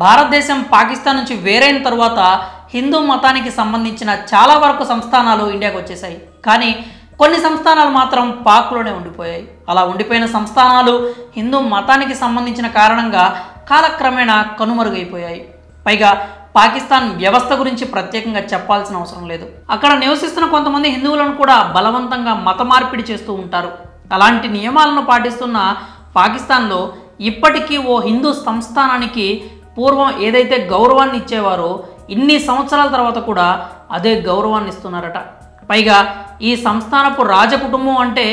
భారతదేశం పాకిస్తాన్ నుంచి వేరైన తర్వాత హిందూ మతానికి సంబంధించిన చాలా వరకు సంస్థానాలు ఇండియాకు వచ్చేసాయి. కానీ కొన్ని సంస్థానాలు మాత్రం పాక్లోనే ఉండిపోయాయి. అలా ఉండిపోయిన సంస్థానాలు హిందూ మతానికి సంబంధించిన కారణంగా కాలక్రమేణా కనుమరుగైపోయాయి. పైగా పాకిస్తాన్ వ్యవస్థ గురించి ప్రత్యేకంగా చెప్పాల్సిన అవసరం లేదు. అక్కడ నివసిస్తున్న కొంతమంది హిందువులను కూడా బలవంతంగా మత మార్పిడి చేస్తూ ఉంటారు. అలాంటి నియమాలను పాటిస్తున్న పాకిస్తాన్లో ఇప్పటికీ ఓ హిందూ సంస్థానానికి పూర్వం ఏదైతే గౌరవాన్ని ఇచ్చేవారో ఇన్ని సంవత్సరాల తర్వాత కూడా అదే గౌరవాన్ని ఇస్తున్నారట. పైగా ఈ సంస్థానపు రాజకుటుంబం అంటే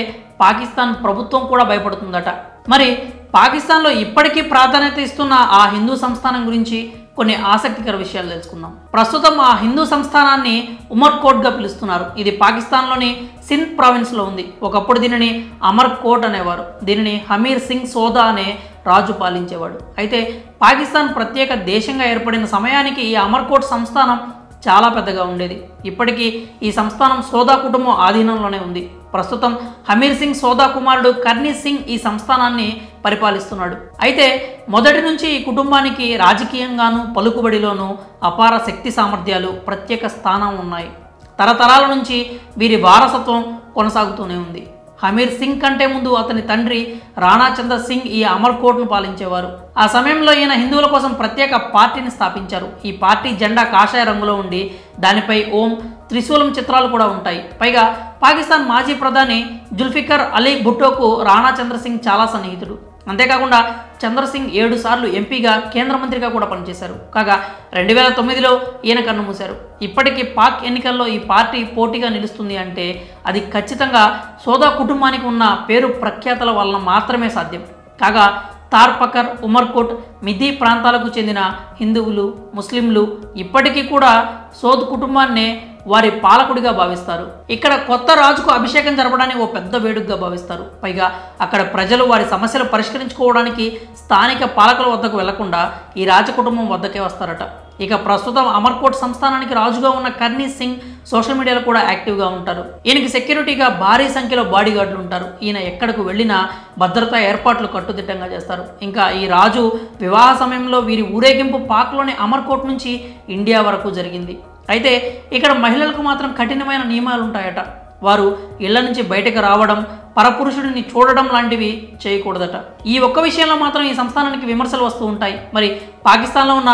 పాకిస్తాన్ ప్రభుత్వం కూడా భయపడుతుందట. మరి పాకిస్తాన్లో ఇప్పటికీ ప్రాధాన్యత ఇస్తున్న ఆ హిందూ సంస్థానం గురించి కొన్ని ఆసక్తికర విషయాలు తెలుసుకుందాం. ప్రస్తుతం ఆ హిందూ సంస్థానాన్ని ఉమర్కోట్గా పిలుస్తున్నారు. ఇది పాకిస్తాన్లోని సింధ్ ప్రావిన్స్లో ఉంది. ఒకప్పుడు దీనిని అమర్కోట్ అనేవారు. దీనిని హమీర్ సింగ్ సోదా అనే రాజు పాలించేవాడు. అయితే పాకిస్తాన్ ప్రత్యేక దేశంగా ఏర్పడిన సమయానికి ఈ అమర్కోట్ సంస్థానం చాలా పెద్దగా ఉండేది. ఇప్పటికీ ఈ సంస్థానం సోదా కుటుంబం ఆధీనంలోనే ఉంది. ప్రస్తుతం హమీర్ సింగ్ సోదా కుమారుడు కర్నీ సింగ్ ఈ సంస్థానాన్ని పరిపాలిస్తున్నాడు. అయితే మొదటి నుంచి ఈ కుటుంబానికి రాజకీయంగానూ పలుకుబడిలోనూ అపార శక్తి సామర్థ్యాలు, ప్రత్యేక స్థానం ఉన్నాయి. తరతరాల నుంచి వీరి వారసత్వం కొనసాగుతూనే ఉంది. హమీర్ సింగ్ కంటే ముందు అతని తండ్రి రాణా చందర్ సింగ్ ఈ అమర్కోట్ను పాలించేవారు. ఆ సమయంలో ఈయన హిందువుల కోసం ప్రత్యేక పార్టీని స్థాపించారు. ఈ పార్టీ జెండా కాషాయ రంగులో ఉండి దానిపై ఓం, త్రిశూలం చిత్రాలు కూడా ఉంటాయి. పైగా పాకిస్తాన్ మాజీ ప్రధాని జుల్ఫికర్ అలీ భుట్టోకు రాణా చంద్ర సింగ్ చాలా సన్నిహితుడు. అంతేకాకుండా చంద్ర సింగ్ 7 సార్లు ఎంపీగా, కేంద్ర మంత్రిగా కూడా పనిచేశారు. కాగా 2009లో ఈయన కన్నుమూశారు. ఇప్పటికీ పాక్ ఎన్నికల్లో ఈ పార్టీ పోటీగా నిలుస్తుంది అంటే అది ఖచ్చితంగా సోదా కుటుంబానికి ఉన్న పేరు ప్రఖ్యాతల వలన మాత్రమే సాధ్యం. కాగా తార్పకర్, ఉమర్కోట్, మిథి ప్రాంతాలకు చెందిన హిందువులు, ముస్లింలు ఇప్పటికీ కూడా సోద్ కుటుంబాన్నే వారి పాలకుడిగా భావిస్తారు. ఇక్కడ కొత్త రాజుకు అభిషేకం జరపడాన్ని ఓ పెద్ద వేడుకగా భావిస్తారు. పైగా అక్కడ ప్రజలు వారి సమస్యలు పరిష్కరించుకోవడానికి స్థానిక పాలకుల వద్దకు వెళ్లకుండా ఈ రాజకుటుంబం వద్దకే వస్తారట. ఇక ప్రస్తుతం అమర్కోట్ సంస్థానానికి రాజుగా ఉన్న కర్నీ సింగ్ సోషల్ మీడియాలో కూడా యాక్టివ్గా ఉంటారు. ఈయనకి సెక్యూరిటీగా భారీ సంఖ్యలో బాడీ గార్డులు ఉంటారు. ఈయన ఎక్కడికి వెళ్ళినా భద్రతా ఏర్పాట్లు కట్టుదిట్టంగా చేస్తారు. ఇంకా ఈ రాజు వివాహ సమయంలో వీరి ఊరేగింపు పాక్లోని అమర్కోట్ నుంచి ఇండియా వరకు జరిగింది. అయితే ఇక్కడ మహిళలకు మాత్రం కఠినమైన నియమాలు ఉంటాయట. వారు ఇళ్ల నుంచి బయటకు రావడం, పరపురుషుడిని చూడడం లాంటివి చేయకూడదట. ఈ ఒక్క విషయంలో మాత్రం ఈ సంస్థానానికి విమర్శలు వస్తూ ఉంటాయి. మరి పాకిస్తాన్లో ఉన్న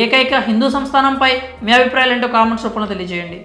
ఏకైక హిందూ సంస్థానంపై మీ అభిప్రాయాలు ఏంటో కామెంట్స్ రూపంలో తెలియజేయండి.